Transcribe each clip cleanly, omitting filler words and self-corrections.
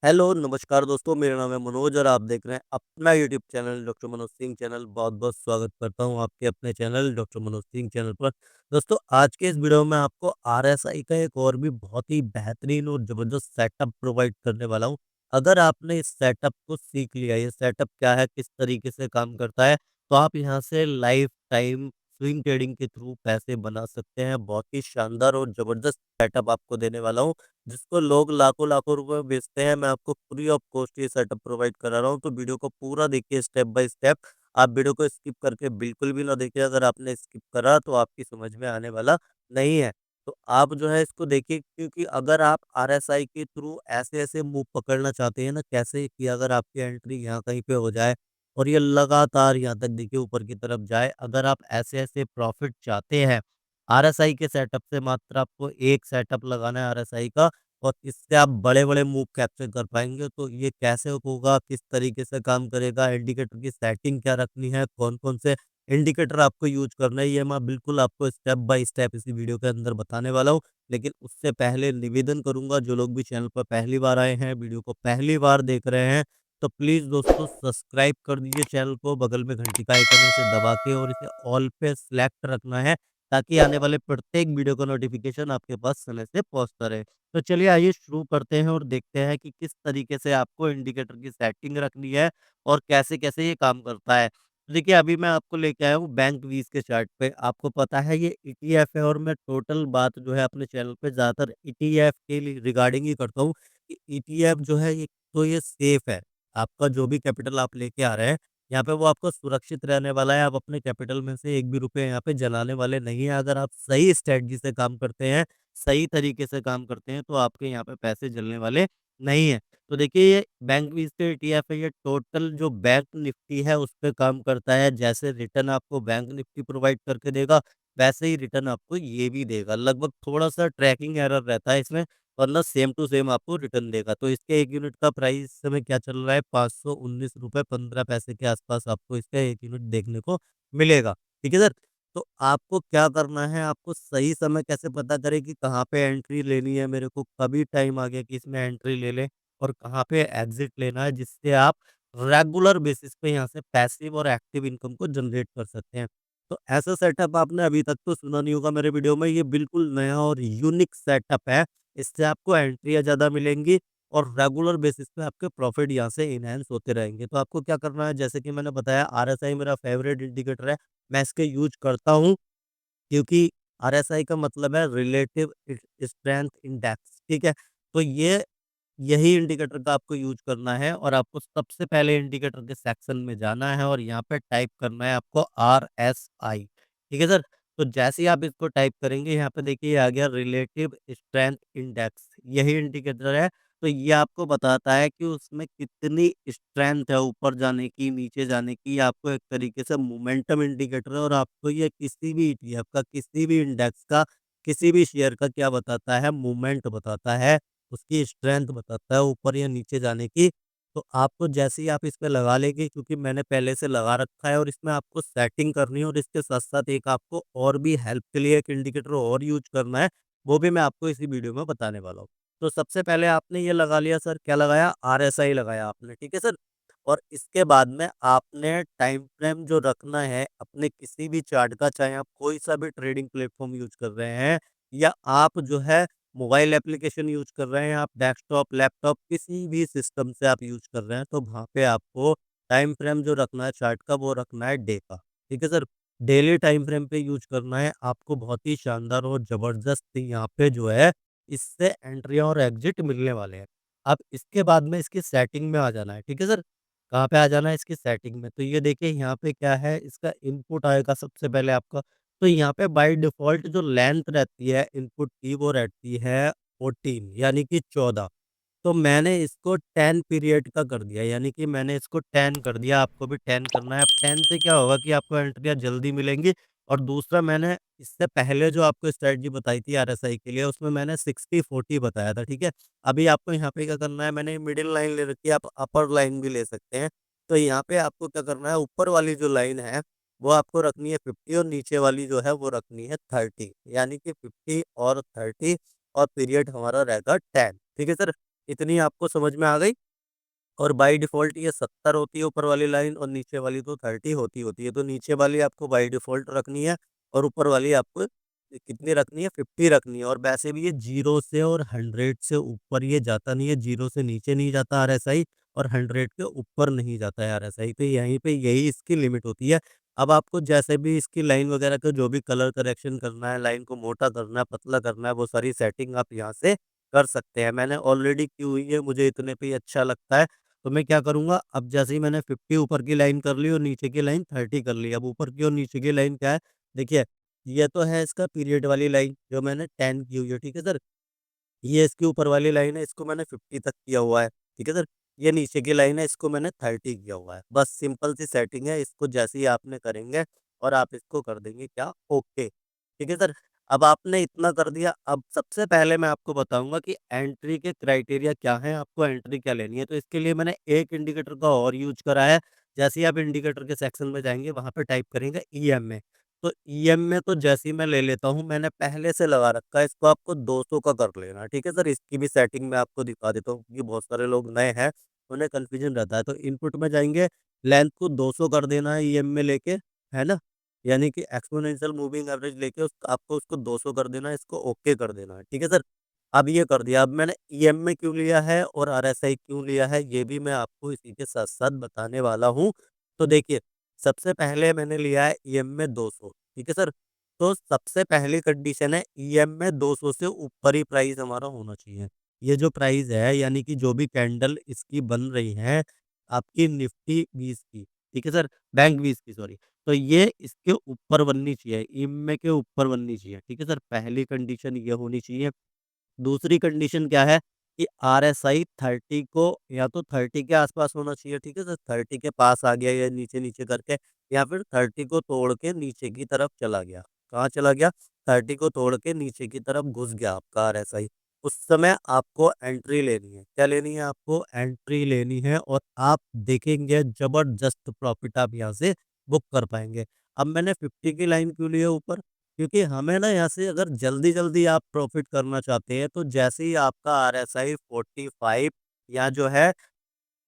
Hello, नमस्कार दोस्तों, मेरा नाम है मनोज और आप देख रहे हैं अपना YouTube channel doctor Manoj Singh channel. बहुत-बहुत स्वागत करता हूँ आपके अपने channel doctor Manoj Singh channel पर। दोस्तों, आज के इस वीडियो में आपको आरएसआई का एक और भी बहुत ही बेहतरीन और ज़बरदस्त सेटअप प्रोवाइड करने वाला हूँ। अगर आपने इस सेटअप को सीख लिया, ये सेटअप क्या है, किस तरीके से काम करता है, तो आप यहाँ से लाइफ टाइम स्विंग ट्रेडिंग के थ्रू पैसे बना सकते हैं। बहुत ही शानदार और ज़बरदस्त सेटअप आपको देने वाला हूँ। जिसको लोग लाखों-लाखों रुपए बेचते हैं, मैं आपको फ्री ऑफ कॉस्ट ये सेटअप प्रोवाइड करा रहा हूँ, तो वीडियो को पूरा देखिए स्टेप बाय स्टेप। आप वीडियो को स्किप करके बिल्कुल भी ना देखिए, अगर आपने स्किप करा तो आपकी समझ में आने वाला नहीं है। तो आप जो है इसको देखिए, क्योंकि अगर आप आरएसआई के थ्रू ऐसे-ऐसे मूव पकड़ना चाहते हैं ना, कैसे कि अगर आपकी एंट्री यहाँ कहीं पे हो जाए और ये लगातार यहाँ तक देखिए ऊपर की तरफ जाए, अगर आप ऐसे-ऐसे प्रॉफ़िट चाहते हैं, आरएसआई के सेटअप से मात्र आपको एक सेटअप लगाना है आरएसआई का और इससे आप बड़े-बड़े मूव कैप्चर कर पाएँगे। तो ये कैसे होगा, किस तरीके से काम करेगा, इंडिकेटर की सेटिंग क्या रखनी है, कौन-कौन से इंडिकेटर आपको यूज़ करना है, ये मैं बिल्कुल आपको स्टेप बाय स्टेप इसी वीडियो के अंदर बताने वाला हूँ। लेकिन उससे पहले निवेदन करूँगा, जो लोग भी चैनल पर पहली बार आए हैं, वीडियो को पहली बार देख रहे हैं, तो प्लीज़ दोस्तों सब्सक्राइब कर दीजिए चैनल को, बगल में घंटी का आइकन है, इसे दबा के और इसे ऑल पे सेलेक्ट रखना है, ताकि आने वाले प्रत्येक वीडियो का नोटिफ़िकेशन आपके पास समय से पहुँचता रहे। तो चलिए आइए शुरू करते हैं और देखते हैं कि किस तरीके से आपको इंडिकेटर की सेटिंग रखनी है और कैसे-कैसे ये काम करता है। देखिए अभी मैं आपको लेके आया हूँ बैंक 20 के चार्ट पे। आपको पता है ये ईटीएफ है और मैं टोटल बात जो है अपने चैनल पे ज़्यादातर ईटीएफ के लिए रिगार्डिंग ही करता हूँ कि ईटीएफ जो है ये तो ये सेफ है। आपका जो भी कैपिटल आप लेके आ रहे हैं, यहाँ पे वो आपको सुरक्षित रहने वाला है। आप अपने कैपिटल में से एक भी रुपए यहाँ पे जलाने वाले नहीं हैं। अगर आप सही स्ट्रैटेजी से काम करते हैं, सही तरीके से काम करते हैं, तो आपके यहाँ पे पैसे जलने वाले नहीं हैं। तो देखिए ये बैंक बीस के ईटीएफ है, ये टोटल जो बैंक निफ्टी है उस पे काम करता है। जैसे रिटर्न आपको बैंक निफ्टी प्रोवाइड करके देगा, वैसे ही रिटर्न आपको ये भी देगा। लगभग थोड़ा-सा ट्रैकिंग एरर रहता है इसमें, वरना सेम टू सेम आपको रिटर्न देगा। तो इसके 1 यूनिट का प्राइस इस समय क्या चल रहा है, ₹519.15 के आसपास आपको इसका 1 यूनिट देखने को मिलेगा। ठीक है सर? तो आपको क्या करना है, आपको सही समय कैसे पता करें कि कहाँ पे एंट्री लेनी है मेरे को, कभी टाइम आ गया कि इसमें एंट्री ले लें और कहाँ पे एग्ज़िट लेना है, जिससे आप रेगुलर बेसिस पे यहाँ से पैसिव और एक्टिव इनकम को जनरेट कर सकते हैं। तो ऐसा सेटअप आपने अभी तक तो सुना नहीं होगा मेरे वीडियो में, ये बिल्कुल नया और यूनिक सेटअप है। इससे आपको एंट्रियाँ ज़्यादा मिलेंगी और रेगुलर बेसिस पे आपके प्रॉफ़िट यहाँ से एनहांस होते रहेंगे। तो आपको क्या करना है, जैसे कि मैंने बताया आरएसआई मेरा फ़ेवरेट इंडिकेटर है, मैं इसका यूज़ करता हूँ। क्योंकि आरएसआई का मतलब है रिलेटिव स्ट्रेंथ इंडेक्स, ठीक है? तो ये यही इंडिकेटर का आपको यूज़ करना है और आपको सबसे पहले इंडिकेटर के सेक्शन में जाना है और यहाँ पे टाइप करना है आपको आरएसआई, ठीक है सर? तो जैसे ही आप इसको टाइप करेंगे, यहाँ पे देखिए ये आ गया रिलेटिव स्ट्रेंथ इंडेक्स, यही इंडिकेटर है। तो ये आपको बताता है कि उसमें कितनी स्ट्रेंथ है ऊपर जाने की, नीचे जाने की। आपको एक तरीके से मोमेंटम इंडिकेटर है और आपको ये किसी भी ईटीएफ का, किसी भी इंडेक्स का, किसी भी शेयर का क्या बताता है, मूवमेंट बताता है, उसकी स्ट्रेंथ बताता है ऊपर या नीचे जाने की। तो आपको जैसे ही आप इस पे लगा लेंगे, क्योंकि मैंने पहले से लगा रखा है और इसमें आपको सेटिंग करनी है और इसके साथ-साथ एक आपको और भी हेल्प के लिए एक इंडिकेटर और यूज़ करना है, वो भी मैं आपको इसी वीडियो में बताने वाला हूँ। तो सबसे पहले आपने ये लगा लिया सर, क्या लगाया? आरएसआई लगाया आपने, ठीक है सर? और इसके बाद में आपने टाइम फ्रेम जो रखना है अपने किसी भी चार्ट का, चाहे आप कोई-सा भी ट्रेडिंग प्लेटफ़ॉर्म यूज़ कर रहे हैं या आप जो है मोबाइल एप्लीकेशन यूज़ कर रहे हैं, आप डेस्कटॉप, लैपटॉप किसी भी सिस्टम से आप यूज़ कर रहे हैं, तो वहाँ पे आपको टाइम फ्रेम जो रखना है चार्ट का, वो रखना है डे का, ठीक है सर? डेली टाइम फ्रेम पे यूज़ करना है, आपको बहुत ही शानदार और ज़बरदस्त यहाँ पे जो है इससे एंट्रियाँ और एग्ज़िट मिलने वाले हैं। अब इसके बाद में इसकी सेटिंग में आ जाना है, ठीक है सर? कहाँ पे आ जाना है? इसकी सेटिंग में। तो ये देखिए यहाँ पे क्या है, इसका इनपुट आएगा सबसे पहले आपका। तो यहाँ पे बाय डिफ़ॉल्ट जो लेंथ रहती है इनपुट की, वो रहती है 14 यानी कि 14। तो मैंने इसको 10 पीरियड का कर दिया, यानी कि मैंने इसको 10 कर दिया, आपको भी 10 करना है। अब 10 से क्या होगा कि आपको एंट्रियाँ जल्दी मिलेंगी और दूसरा मैंने इससे पहले जो आपको स्ट्रैटेजी बताई थी आरएसआई के लिए, उसमें मैंने 60-40 बताया था, ठीक है? अभी आपको यहाँ पे क्या करना है, मैंने मिडल लाइन ले रखी है, आप अपर लाइन भी ले सकते हैं। तो यहाँ पे आपको क्या करना है, ऊपर वाली जो लाइन है, वो आपको रखनी है 50 और नीचे वाली जो है, वो रखनी है 30, यानी कि 50 और 30 और पीरियड हमारा रहेगा 10, ठीक है सर? इतनी आपको समझ में आ गई? और बाय डिफ़ॉल्ट ये 70 होती है ऊपर वाली लाइन और नीचे वाली तो 30 होती है। तो नीचे वाली आपको बाय डिफ़ॉल्ट रखनी है और ऊपर वाली आपको कितनी रखनी है 50 रखनी है। और वैसे भी ये 0 से और 100 से ऊपर ये जाता नहीं है, 0 से नीचे नहीं जाता आरएसआई और 100 के ऊपर नहीं जाता है आरएसआई। तो यहीं पे यही इसकी लिमिट होती है। अब आपको जैसे भी इसकी लाइन वगैरह का जो भी कलर करेक्शन करना है, लाइन को मोटा करना है, पतला करना है, वो सारी सेटिंग आप यहाँ से कर सकते हैं। मैंने ऑलरेडी की हुई है, मुझे इतने पे ही अच्छा लगता है। तो मैं क्या करूँगा, अब जैसे ही मैंने 50 ऊपर की लाइन कर ली और नीचे की लाइन 30 कर ली। अब ऊपर की और नीचे की लाइन क्या है, देखिए, ये तो है इसका पीरियड वाली लाइन जो मैंने 10 की हुई है, ठीक है सर? ये इसकी ऊपर वाली लाइन है, इसको मैंने 50 तक किया हुआ है, ठीक है सर? ये नीचे की लाइन है, इसको मैंने 30 किया हुआ है। बस सिंपल सी सेटिंग है, इसको जैसे ही आपने करेंगे और आप इसको कर देंगे क्या, ओके, ठीक है सर? अब आपने इतना कर दिया, अब सबसे पहले मैं आपको बताऊँगा कि एंट्री के क्राइटेरिया क्या हैं, आपको एंट्री क्या लेनी है। तो इसके लिए मैंने एक इंडिकेटर का और यूज़ करा है। जैसे ही आप इंडिकेटर के सेक्शन में जाएँगे, वहाँ पे टाइप करेंगे ईएमए। तो ईएमए तो जैसे ही मैं ले लेता हूँ, मैंने पहले से लगा रखा है, इसको आपको 200 का कर लेना है, ठीक है सर? इसकी भी सेटिंग मैं आपको दिखा देता हूँ क्योंकि बहुत सारे लोग नए हैं, उन्हें कन्फ्यूजन रहता है। तो इनपुट में जाएँगे, लेंथ को 200 कर देना है ईएमए लेके, है ना? यानी कि एक्स्पोनेंशियल मूविंग एवरेज लेके आपको उसको 200 कर देना है, इसको ओके कर देना है, ठीक है सर? अब ये कर दिया, अब मैंने ईएमए क्यों लिया है और आरएसआई क्यों लिया है, ये भी मैं आपको इसी के साथ-साथ बताने वाला हूँ। तो देखिए, सबसे पहले मैंने लिया है ईएमए 200, ठीक है सर? तो सबसे पहली कंडीशन है ईएमए 200 से ऊपर ही प्राइस हमारा होना चाहिए। ये जो प्राइस है यानी कि जो भी कैंडल इसकी बन रही है, आपकी निफ्टी 20 की, ठीक है सर? बैंक 20 की सॉरी। तो ये इसके ऊपर बननी चाहिए, ईएमए के ऊपर बननी चाहिए, ठीक है सर? पहली कंडीशन ये होनी चाहिए। दूसरी कंडीशन क्या है कि आरएसआई 30 को या तो 30 के आसपास होना चाहिए, ठीक है सर? 30 के पास आ गया या नीचे-नीचे करके या फिर 30 को तोड़ के नीचे की तरफ चला गया। कहाँ चला गया? 30 को तोड़ के नीचे की तरफ घुस गया आपका आरएसआई। उस समय आपको एंट्री लेनी है। क्या लेनी है आपको? एंट्री लेनी है और आप देखेंगे ज़बरदस्त प्रॉफ़िट आप यहाँ से बुक कर पाएँगे। अब मैंने 50 की लाइन क्यों ली है ऊपर? क्योंकि हमें ना यहाँ से अगर जल्दी-जल्दी आप प्रॉफ़िट करना चाहते हैं, तो जैसे ही आपका आरएसआई 45 या जो है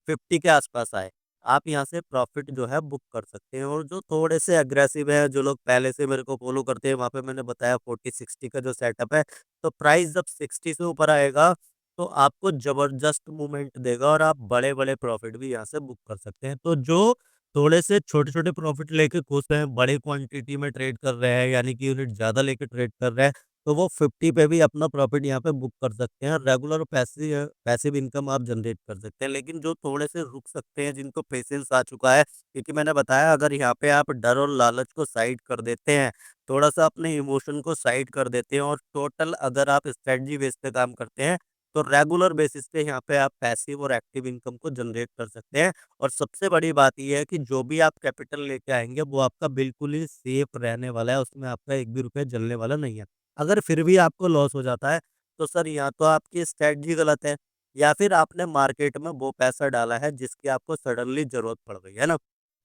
50 के आसपास आए, आप यहाँ से प्रॉफ़िट जो है बुक कर सकते हैं। और जो थोड़े से एग्रेसिव हैं, जो लोग पहले से मेरे को फ़ॉलो करते हैं, वहाँ पे मैंने बताया 40-60 का जो सेटअप है, तो प्राइस जब 60 से ऊपर आएगा, तो आपको ज़बरदस्त मूवमेंट देगा और आप बड़े-बड़े प्रॉफ़िट भी यहाँ से बुक कर सकते हैं। तो जो थोड़े से छोटे-छोटे प्रॉफ़िट लेके खुश हैं, बड़े क्वांटिटी में ट्रेड कर रहे हैं, यानी कि यूनिट ज़्यादा लेके ट्रेड कर रहे हैं, तो वो 50 पे भी अपना प्रॉफ़िट यहाँ पे बुक कर सकते हैं। रेगुलर पैसिव इनकम आप जनरेट कर सकते हैं। लेकिन जो थोड़े से रुक सकते हैं, जिनको पेशेंस आ चुका है, क्योंकि मैंने बताया अगर यहाँ पे आप डर और लालच को साइड कर देते हैं, थोड़ा-सा अपने इमोशन को साइड कर देते हैं और टोटल अगर आप स्ट्रैटेजी बेस पे काम करते हैं, तो रेगुलर बेसिस पे यहाँ पे आप पैसिव और एक्टिव इनकम को जनरेट कर सकते हैं। और सबसे बड़ी बात ये है कि जो भी आप कैपिटल लेके आएँगे, वो आपका बिल्कुल ही सेफ रहने वाला है, उसमें आपका 1 भी रुपया जलने वाला नहीं है। अगर फिर भी आपको लॉस हो जाता है, तो सर या तो आपकी स्ट्रैटेजी गलत है या फिर आपने मार्केट में वो पैसा डाला है जिसकी आपको सडनली ज़रूरत पड़ गई, है ना?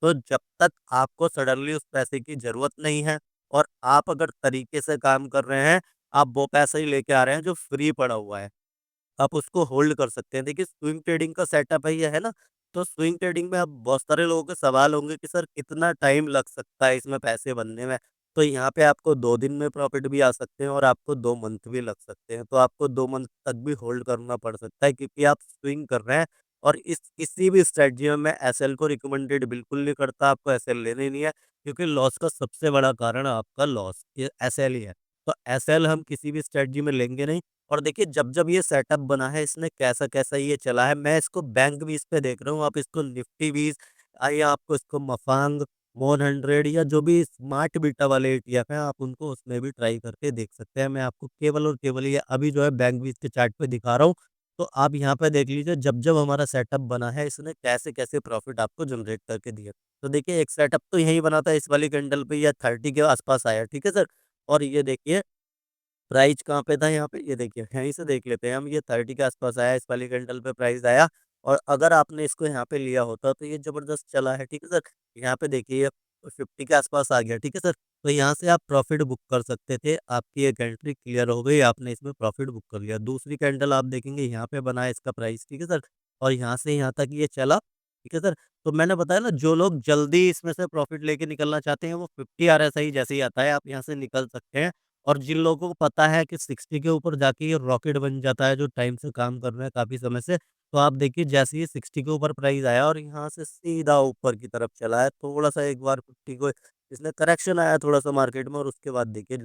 तो जब तक आपको सडनली उस पैसे की ज़रूरत नहीं है और आप अगर तरीके से काम कर रहे हैं, आप वो पैसा ही लेके आ रहे हैं जो फ्री पड़ा हुआ है। आप उसको होल्ड कर सकते हैं। देखिए स्विंग ट्रेडिंग का सेटअप है ये, है ना? तो स्विंग ट्रेडिंग में अब बहुत सारे लोगों के सवाल होंगे कि सर कितना टाइम लग सकता है इसमें पैसे बनने में? तो यहाँ पे आपको 2 दिन में प्रॉफ़िट भी आ सकते हैं और आपको 2 मंथ भी लग सकते हैं। तो आपको 2 मंथ तक भी होल्ड करना पड़ सकता है क्योंकि आप स्विंग कर रहे हैं और इस किसी भी स्ट्रैटेजी में मैं एसएल को रिकमेंडेड बिल्कुल नहीं करता, आपको एसएल लेना ही नहीं है क्योंकि लॉस का सबसे बड़ा कारण आपका लॉस ये एसएल ही है। तो एसएल हम किसी भी स्ट्रैटेजी में लेंगे नहीं। और देखिए जब-जब ये सेटअप बना है, इसने कैसा-कैसा ये चला है, मैं इसको बैंक बीस पे देख रहा हूँ, आप इसको निफ्टी 20 या आपको इसको मफांग, मोन 100 या जो भी स्मार्ट बीटा वाले ईटीएफ हैं, आप उनको उसमें भी ट्राई करके देख सकते हैं। मैं आपको केवल और केवल ये अभी जो है बैंक बीस के चार्ट पे दिखा रहा हूँ, तो आप यहाँ पे देख लीजिए जब-जब हमारा सेटअप बना है, इसने कैसे-कैसे प्रॉफ़िट आपको जनरेट करके दिए। तो देखिए एक सेटअप तो यही बना था इस वाली कैंडल पे या 30 के आस-पास आया, ठीक है सर? और ये देखिए प्राइस कहाँ पे था यहाँ पे? ये देखिए, यहीं से देख लेते हैं हम, ये 30 के आस-पास आया, इस वाली कैंडल पे प्राइस आया और अगर आपने इसको यहाँ पे लिया होता तो ये ज़बरदस्त चला है, ठीक है सर? यहाँ पे देखिए 50 के आसपास आ गया, ठीक है सर? तो यहाँ से आप प्रॉफ़िट बुक कर सकते थे, आपकी एक एंट्री क्लियर हो गई, आपने इसमें प्रॉफ़िट बुक कर लिया। दूसरी कैंडल आप देखेंगे यहाँ पे बना है इसका प्राइस, ठीक है सर? और यहाँ से यहाँ तक ये चला, ठीक है सर? तो मैंने बताया ना जो लोग जल्दी इसमें से प्रॉफ़िट लेके निकलना चाहते हैं वो 50 आरएसआई जैसे ही आता है आप यहाँ से निकल सकते हैं। और जिन लोगों को पता है कि 60 के ऊपर जाके ये रॉकेट बन जाता है जो टाइम से काम कर रहे हैं काफ़ी समय से, तो आप देखिए जैसे ही 60 के ऊपर प्राइस आया और यहाँ से सीधा ऊपर की तरफ चला है, थोड़ा-सा एक बार 50 को इसने करेक्शन आया थोड़ा-सा मार्केट में और उसके बाद देखिए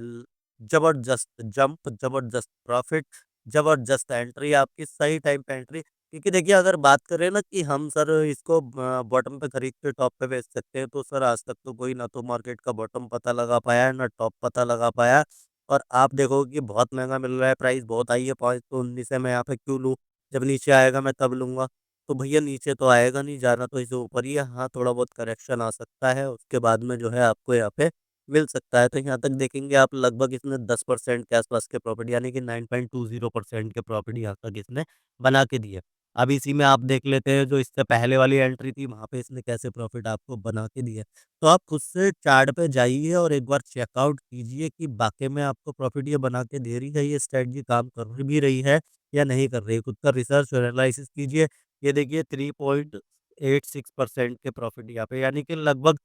ज़बरदस्त जंप, ज़बरदस्त प्रॉफ़िट, ज़बरदस्त एंट्री आपकी सही टाइम पे एंट्री। क्योंकि देखिए अगर बात करें ना कि हम सर इसको बॉटम पे खरीद के टॉप पे बेच सकते हैं, तो सर आज तक तो कोई ना तो मार्केट का बॉटम पता लगा पाया है, ना टॉप पता लगा पाया है। और आप देखोगे कि बहुत महँगा मिल रहा है, प्राइस बहुत हाई है, 5 तो 19 है, मैं यहाँ पे क्यों लूँ? जब नीचे आएगा मैं तब लूँगा। तो भैया नीचे तो आएगा नहीं, जाना तो इसे ऊपर ही है। हाँ, थोड़ा बहुत करेक्शन आ सकता है, उसके बाद में जो है आपको यहाँ पे मिल सकता है। तो यहाँ तक देखेंगे आप लगभग इसने 10% के आसपास के प्रॉफ़िट यानी कि 9.20% के प्रॉफ़िट यहाँ तक इसने बना के दिए। अब इसी में आप देख लेते हैं जो इससे पहले वाली एंट्री थी वहाँ पे इसने कैसे प्रॉफ़िट आपको बना के दिए। तो आप खुद से चार्ट पे जाइए और एक बार चेकआउट कीजिए कि वाक़ई में आपको प्रॉफ़िट ये बना के दे रही है, ये स्ट्रैटेजी काम कर भी रही है या नहीं कर रही है। खुद का रिसर्च और एनालिसिस कीजिए। ये देखिए 3.86% के प्रॉफ़िट यहाँ पे यानी कि लगभग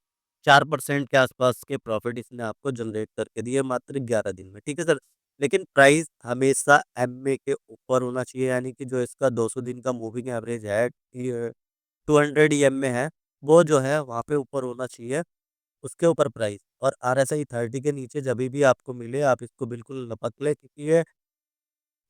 4% के आसपास के प्रॉफ़िट इसने आपको जनरेट करके दिए मात्र 11 दिन में, ठीक है सर? लेकिन प्राइस हमेशा एमए के ऊपर होना चाहिए यानी कि जो इसका 200 दिन का मूविंग एवरेज है ये 200 ईएम में है, वो जो है वहाँ पे ऊपर होना चाहिए, उसके ऊपर प्राइस और आरएसआई 30 के नीचे जभी भी आपको मिले आप इसको बिल्कुल लपक लें क्योंकि ये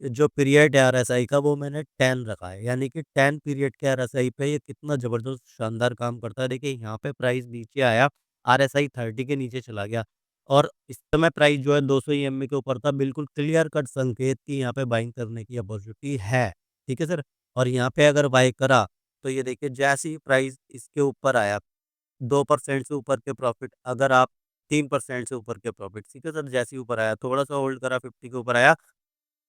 जो पीरियड है आरएसआई का वो मैंने 10 रखा है, यानी कि 10 पीरियड के आरएसआई पे ये कितना ज़बरदस्त शानदार काम करता है। देखिए यहाँ पे प्राइस नीचे आया, आरएसआई 30 के नीचे चला गया और इस समय प्राइस जो है 200 ईएमए के ऊपर था, बिल्कुल क्लियर कट संकेत कि यहाँ पे बाइंग करने की अपॉर्चुनिटी है। ठीक है सर? और यहाँ पे अगर बाय करा, तो ये देखिए जैसे ही प्राइस इसके ऊपर आया 2% से ऊपर के प्रॉफ़िट, अगर आप 3% से ऊपर के प्रॉफ़िट, ठीक है सर? जैसे ही ऊपर आया, थोड़ा-सा होल्ड करा 50 के ऊपर आया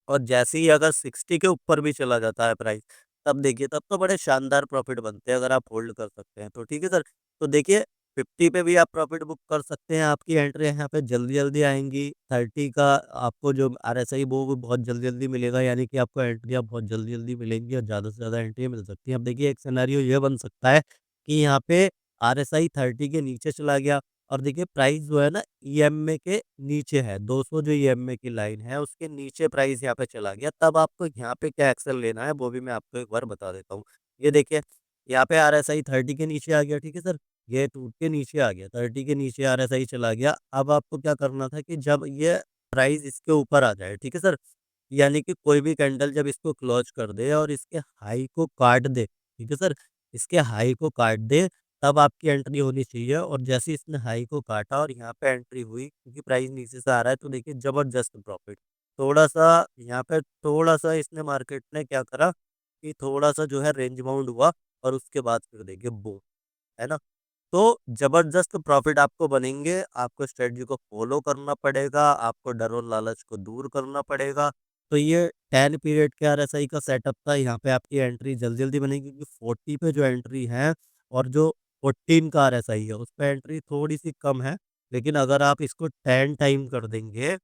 और जैसे ही अगर 60 के ऊपर भी चला जाता है प्राइस, तब देखिए तब तो बड़े शानदार प्रॉफ़िट बनते हैं अगर आप होल्ड कर सकते हैं तो, ठीक है सर? तो देखिए 50 पे भी आप प्रॉफ़िट बुक कर सकते हैं, आपकी एंट्री यहाँ पे जल्दी-जल्दी आएँगी, 30 का आपको जो आरएसआई वो भी बहुत जल्दी-जल्दी मिलेगा यानी कि आपको एंट्रियाँ बहुत जल्दी-जल्दी मिलेंगी और ज़्यादा से ज़्यादा एंट्रियाँ मिल सकती हैं। अब देखिए एक सिनेरियो ये बन सकता है कि यहाँ पे आरएसआई 30 के नीचे चला गया और देखिए प्राइस जो है ना ईएमए के नीचे है, 200 जो ईएमए की लाइन है उसके नीचे प्राइस यहाँ पे चला गया, तब आपको यहाँ पे क्या एक्शन लेना है वो भी मैं आपको एक बार बता देता हूँ। ये देखिए, यहाँ पे आरएसआई 30 के नीचे आ गया, ठीक है सर? ये टूट के नीचे आ गया, 30 के नीचे आरएसआई चला गया। अब आपको क्या करना था कि जब ये प्राइस इसके ऊपर आ जाए, ठीक है सर? यानी कि कोई भी कैंडल जब इसको क्लोज़ कर दे और इसके हाई को काट दे, ठीक है सर? इसके हाई को काट दे तब आपकी एंट्री होनी चाहिए और जैसे ही इसने हाई को काटा और यहाँ पे एंट्री हुई क्योंकि प्राइस नीचे से आ रहा है तो देखिए ज़बरदस्त प्रॉफ़िट। थोड़ा-सा यहाँ पे थोड़ा-सा इसने मार्केट ने क्या करा कि थोड़ा-सा जो है रेंज बाउंड हुआ और उसके बाद फिर देखिए बूम, है ना? तो ज़बरदस्त प्रॉफ़िट आपको बनेंगे, आपको स्ट्रैटेजी को फ़ॉलो करना पड़ेगा, आपको डर और लालच को दूर करना पड़ेगा। तो ये 10 पीरियड के आरएसआई का सेटअप था, यहाँ पे आपकी एंट्री जल्दी-जल्दी बनेगी क्योंकि 40 पे जो एंट्री है और जो 14 का आरएसआई है, उस पे एंट्री थोड़ी-सी कम है। लेकिन अगर आप इसको 10 टाइम कर देंगे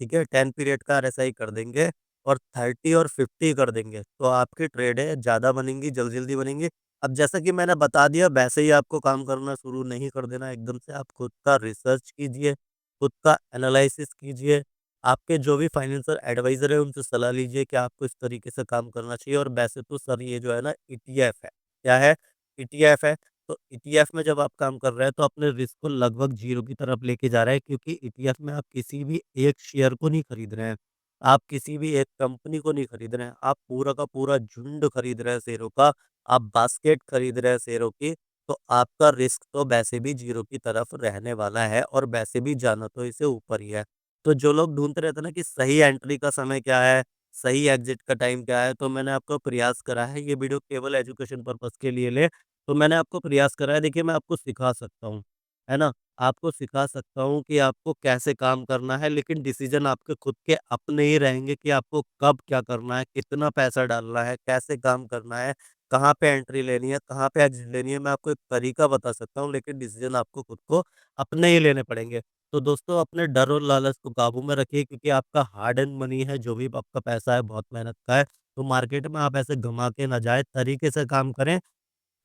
ठीक है? 10 पीरियड का आरएसआई कर देंगे और 30 और 50 कर देंगे, तो आपकी ट्रेडें ज़्यादा बनेंगी, जल्दी-जल्दी बनेंगी। अब जैसा कि मैंने बता दिया वैसे ही आपको काम करना शुरू नहीं कर देना एकदम से, आप खुद का रिसर्च कीजिए, खुद का एनालिसिस कीजिए। आपके जो भी फाइनेंशियल एडवाइज़र है उनसे सलाह लीजिए कि आपको इस तरीके से काम करना चाहिए और वैसे तो सर ये जो है ना ईटीएफ है। क्या है? ईटीएफ है। तो ईटीएफ में जब आप काम कर रहे हैं तो अपने रिस्क को लगभग ज़ीरो की तरफ लेके जा रहे हैं क्योंकि ईटीएफ में आप किसी भी एक शेयर को नहीं खरीद रहे हैं। आप किसी भी एक कंपनी को नहीं खरीद रहे हैं, आप पूरा का पूरा झुंड खरीद रहे हैं शेयरों का, आप बास्केट खरीद रहे हैं शेयरों की, तो आपका रिस्क तो वैसे भी ज़ीरो की तरफ रहने वाला है और वैसे भी जाना तो इसे ऊपर ही है। तो जो लोग ढूँढते रहते हैं ना कि सही एंट्री का समय क्या है, सही एग्ज़िट का टाइम क्या है, तो मैंने आपको प्रयास करा है, ये वीडियो केवल एजुकेशन पर्पज़ के लिए ले तो मैंने आपको प्रयास करा है देखिए मैं आपको सिखा सकता हूँ, है ना? आपको सिखा सकता हूँ कि आपको कैसे काम करना है लेकिन डिसीज़न आपके खुद के अपने ही रहेंगे कि आपको कब क्या करना है, कितना पैसा डालना है, कैसे काम करना है, कहाँ पे एंट्री लेनी है, कहाँ पे एग्ज़िट लेनी है, मैं आपको एक तरीका बता सकता हूँ, लेकिन डिसीज़न आपको खुद को अपने ही लेने पड़ेंगे। तो दोस्तों अपने डर और लालच को काबू में रखिए, क्योंकि आपका हार्ड एंड मनी है, जो भी आपका पैसा है बहुत मेहनत का है। तो मार्केट में आप ऐसे घुमा के ना जाएँ, तरीके से काम करें।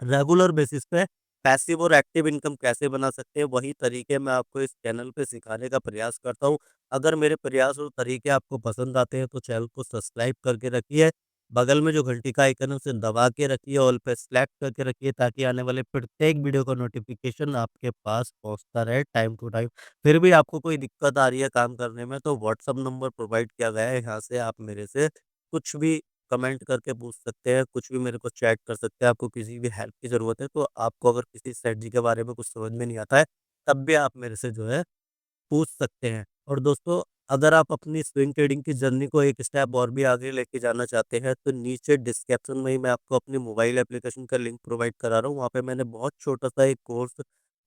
रेगुलर बेसिस पे पैसिव और एक्टिव इनकम कैसे बना सकते हैं, वही तरीके मैं आपको इस चैनल पे सिखाने का प्रयास करता हूँ। अगर मेरे प्रयास और तरीके आपको पसंद आते हैं, तो चैनल को सब्सक्राइब करके रखिए। बगल में जो घंटी का आइकन है, उसे दबा के रखिए, ऑल पे सेलेक्ट करके रखिए, ताकि आने वाले प्रत्येक वीडियो का नोटिफ़िकेशन आपके पास पहुँचता रहे टाइम टू टाइम। फिर भी आपको कोई दिक्कत आ रही है काम करने में, तो व्हाट्सएप नंबर प्रोवाइड किया गया है, यहाँ से आप मेरे से कुछ भी कमेंट करके पूछ सकते हैं, कुछ भी मेरे को चैट कर सकते हैं। आपको किसी भी हेल्प की ज़रूरत है, तो आपको अगर किसी स्ट्रैटेजी के बारे में कुछ समझ में नहीं आता है, तब भी आप मेरे से जो है पूछ सकते हैं। और दोस्तों, अगर आप अपनी स्विंग ट्रेडिंग की जर्नी को एक स्टेप और भी आगे लेके जाना चाहते हैं, तो नीचे डिस्क्रिप्शन में ही मैं आपको अपनी मोबाइल एप्लीकेशन का लिंक प्रोवाइड करा रहा हूँ। वहाँ पे मैंने बहुत छोटा-सा एक कोर्स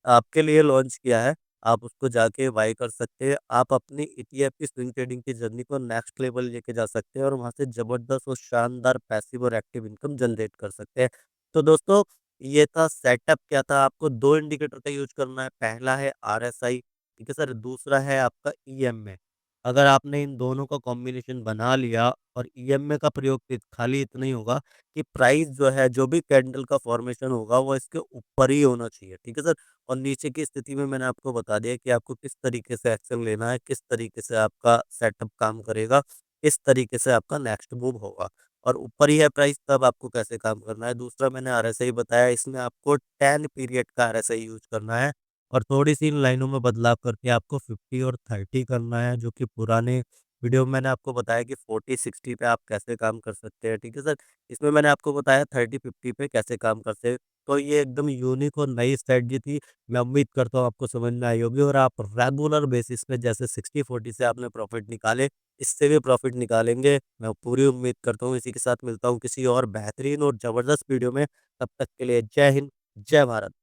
आपके लिए लॉन्च किया है। आप उसको जाके बाय कर सकते हैं। आप अपनी ईटीएफ की स्विंग ट्रेडिंग की जर्नी को नेक्स्ट लेवल लेके जा सकते हैं, और वहाँ से ज़बरदस्त और शानदार पैसिव और एक्टिव इनकम जनरेट कर सकते हैं। तो दोस्तों, ये था सेटअप क्या था, आपको 2 इंडिकेटर का यूज़ करना है। पहला है आरएसआई, ठीक है सर, दूसरा है आपका ईएमए। अगर आपने इन दोनों का कॉम्बिनेशन बना लिया, और ईएमए का प्रयोग खाली इतना ही होगा कि प्राइस जो है, जो भी कैंडल का फॉर्मेशन होगा, वो इसके ऊपर ही होना चाहिए, ठीक है सर। और नीचे की स्थिति में मैंने आपको बता दिया कि आपको किस तरीके से एक्शन लेना है, किस तरीके से आपका सेटअप काम करेगा, किस तरीके से आपका नेक्स्ट मूव होगा। और ऊपर ही है प्राइस, तब आपको कैसे काम करना है। दूसरा मैंने आरएसआई बताया, इसमें आपको 10 पीरियड का आरएसआई यूज़ करना है, और थोड़ी-सी इन लाइनों में बदलाव करके आपको 50 और 30 करना है, जो कि पुराने वीडियो में मैंने आपको बताया कि 40-60 पे आप कैसे काम कर सकते हैं, ठीक है सर? इसमें मैंने आपको बताया 30-50 पे कैसे काम करते हैं। तो ये एकदम यूनिक और नई स्ट्रैटेजी थी। मैं उम्मीद करता हूँ आपको समझ में आई होगी, और आप रेगुलर बेसिस पे जैसे 60-40 से आपने प्रॉफ़िट निकाले, इससे भी प्रॉफ़िट निकालेंगे। मैं पूरी उम्मीद करता हूँ। इसी के साथ मिलता हूँ किसी और बेहतरीन और ज़बरदस्त वीडियो में। तब तक के लिए जय हिंद, जय भारत।